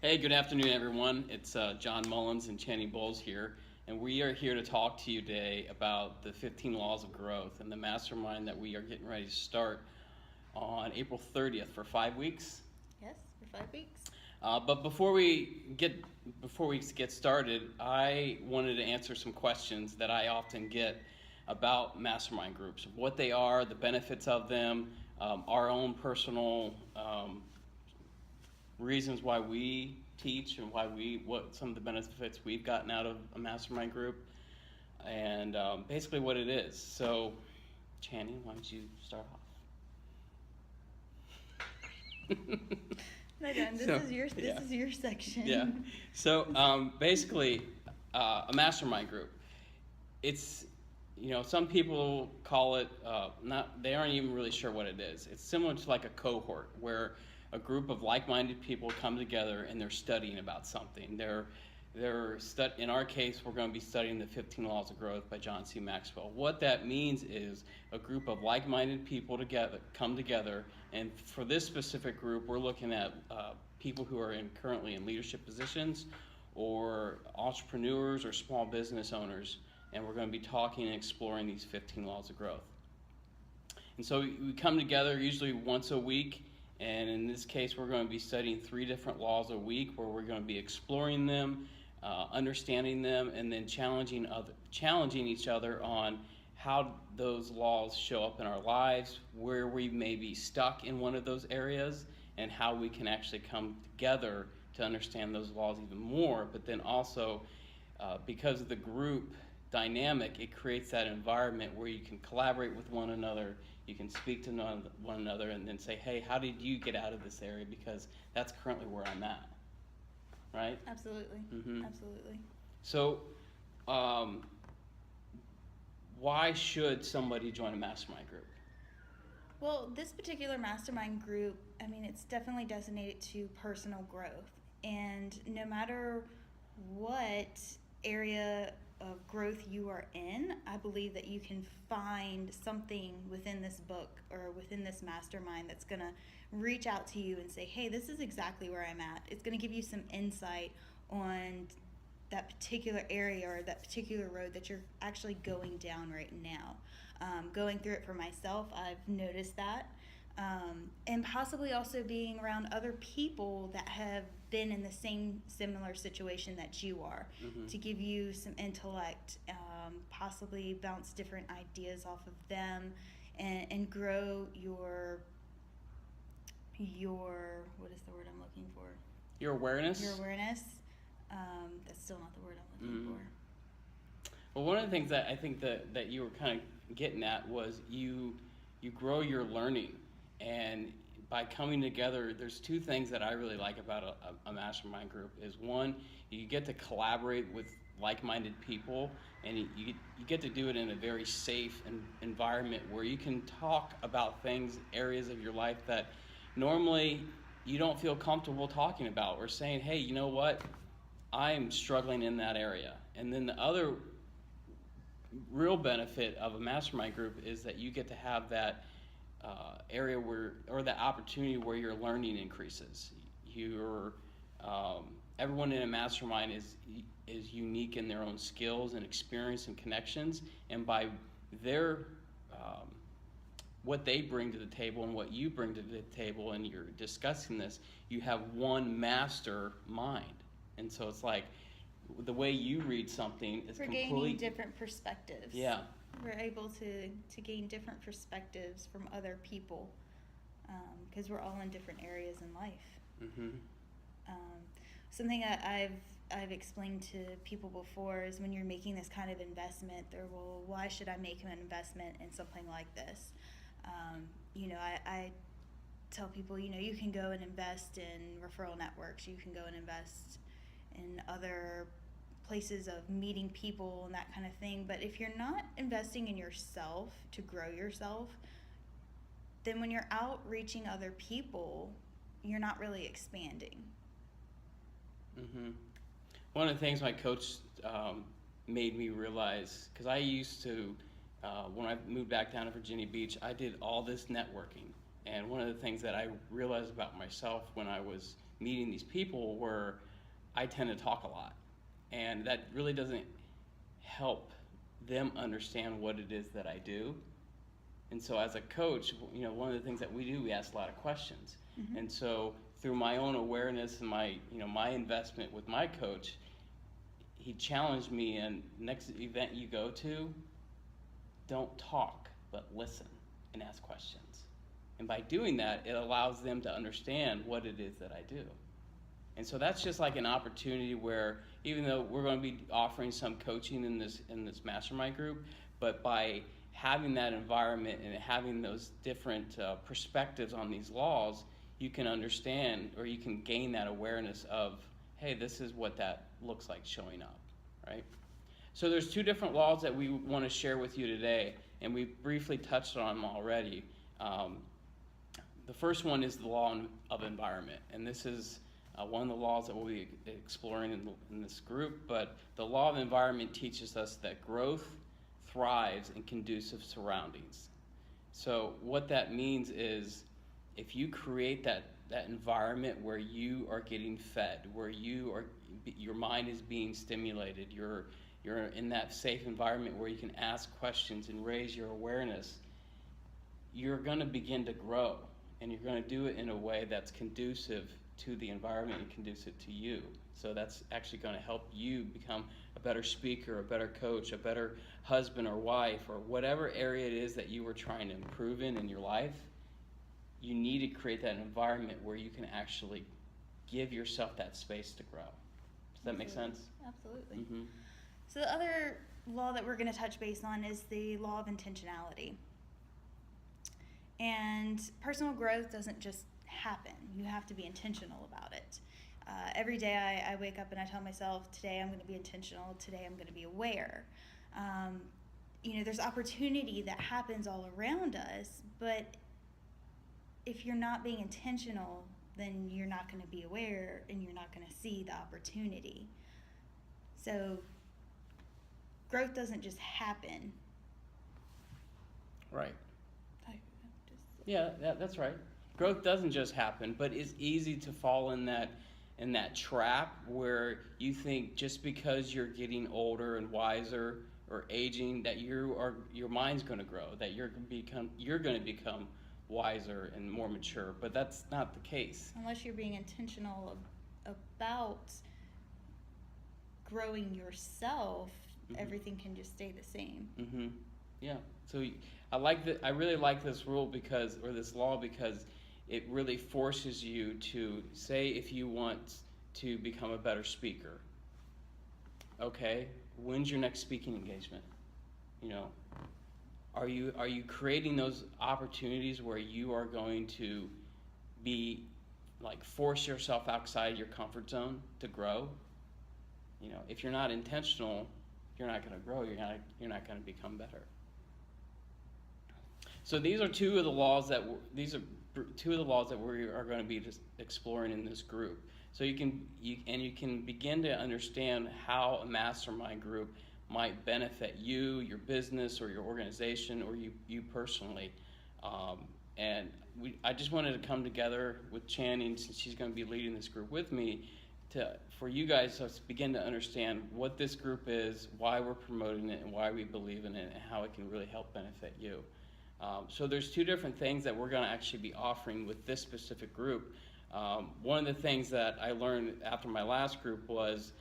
Hey, good afternoon, everyone. It's John Mullins and Channing Bowles here, and we are here to talk to you today about the 15 Laws of Growth and the mastermind that we are getting ready to start on April 30th for 5 weeks. Yes, for 5 weeks. But before we get started, I wanted to answer some questions that I often get about mastermind groups, what they are, the benefits of them, our own personal reasons why we teach and what some of the benefits we've gotten out of a mastermind group, and basically what it is. So, Channing, why don't you start off? No, John, this is your section. Yeah. So basically, a mastermind group. It's, some people call it they aren't even really sure what it is. It's similar to like a cohort where a group of like-minded people come together and they're studying about something. In our case, we're going to be studying the 15 Laws of Growth by John C. Maxwell. What that means is a group of like-minded people come together, and for this specific group, we're looking at people who are currently in leadership positions or entrepreneurs or small business owners, and we're going to be talking and exploring these 15 Laws of Growth. And so we come together usually once a week, and in this case, we're going to be studying 3 different laws a week where we're going to be exploring them, understanding them, and then challenging each other on how those laws show up in our lives, where we may be stuck in one of those areas, and how we can actually come together to understand those laws even more. But then also, because of the group dynamic, it creates that environment where you can collaborate with one another, you can speak to one another, and then say, hey, how did you get out of this area? Because that's currently where I'm at. Right? Absolutely. Mm-hmm. Absolutely. So, why should somebody join a mastermind group? Well, this particular mastermind group, it's definitely designated to personal growth. And no matter what area of growth you are in, I believe that you can find something within this book or within this mastermind that's going to reach out to you and say, hey, this is exactly where I'm at. It's going to give you some insight on that particular area or that particular road that you're actually going down right now. Going through it for myself, I've noticed that. And possibly also being around other people that have been in the same similar situation that you are, Mm-hmm. to give you some intellect, possibly bounce different ideas off of them, and grow your what is the word I'm looking for? Your awareness? Your awareness. That's still not the word I'm looking for. Well, one of the things that I think that you were kind of getting at was you grow your learning. And by coming together, there's 2 things that I really like about a mastermind group. Is one, you get to collaborate with like-minded people, and you get to do it in a very safe environment where you can talk about areas of your life that normally you don't feel comfortable talking about, or saying, hey, you know what, I'm struggling in that area. And then the other real benefit of a mastermind group is that you get to have that area or the opportunity where your learning increases. Everyone in a mastermind is unique in their own skills and experience and connections, and by their what they bring to the table and what you bring to the table, and you're discussing this, you have one master mind. And so it's like the way you read something is gaining different perspectives. Yeah. We're able to gain different perspectives from other people, because we're all in different areas in life. Mm-hmm. Something that I've explained to people before is when you're making this kind of investment, why should I make an investment in something like this? I tell people, you can go and invest in referral networks, you can go and invest in other places of meeting people and that kind of thing. But if you're not investing in yourself to grow yourself, then when you're out reaching other people, you're not really expanding. Mm-hmm. One of the things my coach made me realize, because I used to, when I moved back down to Virginia Beach, I did all this networking. And one of the things that I realized about myself when I was meeting these people where I tend to talk a lot, and that really doesn't help them understand what it is that I do. And so as a coach, one of the things that we do, we ask a lot of questions. Mm-hmm. And so through my own awareness and my investment with my coach, he challenged me, and next event you go to, don't talk, but listen and ask questions. And by doing that, it allows them to understand what it is that I do. And so that's just like an opportunity where, even though we're going to be offering some coaching in this mastermind group, but by having that environment and having those different perspectives on these laws, you can understand, or you can gain that awareness of, hey, this is what that looks like showing up, right? So there's two different laws that we want to share with you today, and we briefly touched on them already. The first one is the law of environment, and this is one of the laws that we'll be exploring in this group. But the law of environment teaches us that growth thrives in conducive surroundings. So what that means is, if you create that environment where you are getting fed, where your mind is being stimulated, you're in that safe environment where you can ask questions and raise your awareness, you're going to begin to grow, and you're going to do it in a way that's conducive to the environment and conducive to you. So that's actually going to help you become a better speaker, a better coach, a better husband or wife, or whatever area it is that you were trying to improve in your life. You need to create that environment where you can actually give yourself that space to grow. Does that make sense? Absolutely. Mm-hmm. So the other law that we're going to touch base on is the law of intentionality. And personal growth doesn't just happen. You have to be intentional about it. Every day I wake up and I tell myself, today I'm going to be intentional, today I'm going to be aware. There's opportunity that happens all around us, but if you're not being intentional, then you're not going to be aware and you're not going to see the opportunity. So growth doesn't just happen. Right. Yeah, that's right. Growth doesn't just happen, but it's easy to fall in that trap where you think just because you're getting older and wiser or aging that your mind's going to grow, that you're going to become wiser and more mature, but that's not the case. Unless you're being intentional about growing yourself, mm-hmm. everything can just stay the same. Mm-hmm. Yeah. So I really like this rule this law because it really forces you to say, if you want to become a better speaker, okay, when's your next speaking engagement? Are you creating those opportunities where you are going to be force yourself outside your comfort zone to grow? If you're not intentional, you're not going to grow. You're not going to become better. So these are two of the laws that we are going to be just exploring in this group. So you can begin to understand how a mastermind group might benefit you, your business, or your organization, or you personally. I just wanted to come together with Channing, since she's going to be leading this group with me, for you guys to begin to understand what this group is, why we're promoting it, and why we believe in it, and how it can really help benefit you. So there's two different things that we're going to actually be offering with this specific group. One of the things that I learned after my last group was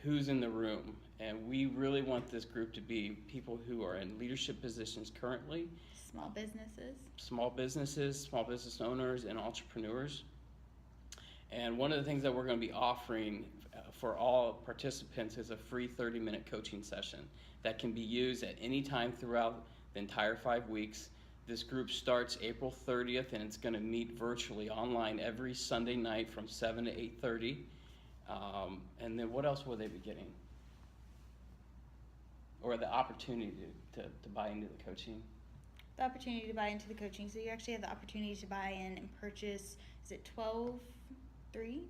who's in the room. And we really want this group to be people who are in leadership positions currently. Small businesses, small business owners, and entrepreneurs. And one of the things that we're going to be offering for all participants is a free 30-minute coaching session that can be used at any time throughout the entire 5 weeks. This group starts April 30th, and it's going to meet virtually online every Sunday night from 7 to 8:30. And then what else will they be getting? Or the opportunity to buy into the coaching? The opportunity to buy into the coaching. So you actually have the opportunity to buy in and purchase, is it 12? Three?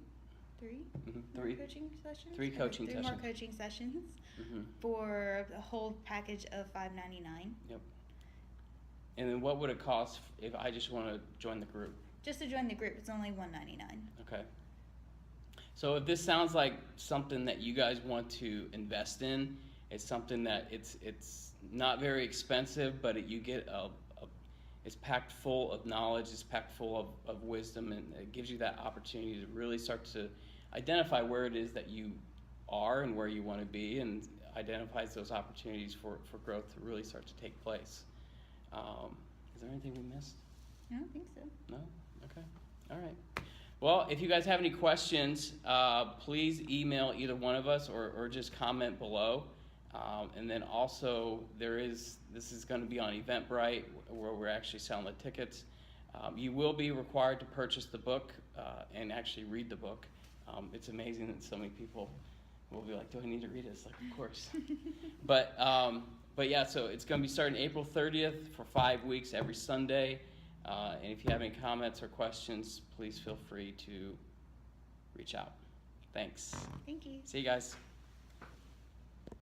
Mm-hmm. Three coaching sessions? Three coaching sessions. 3 more coaching sessions mm-hmm. for the whole package of $5.99. Yep. And then what would it cost if I just want to join the group? Just to join the group, it's only $199. Okay. So if this sounds like something that you guys want to invest in, it's something that it's not very expensive, but you get it's packed full of knowledge, it's packed full of wisdom, and it gives you that opportunity to really start to identify where it is that you are and where you want to be, and identifies those opportunities for growth to really start to take place. Is there anything we missed? I don't think so. No? Okay. All right. Well, if you guys have any questions, please email either one of us or just comment below. And then also, this is going to be on Eventbrite, where we're actually selling the tickets. You will be required to purchase the book and actually read the book. It's amazing that so many people will be like, do I need to read it? It's like, of course. But yeah, so it's going to be starting April 30th for 5 weeks every Sunday. And if you have any comments or questions, please feel free to reach out. Thanks. Thank you. See you guys.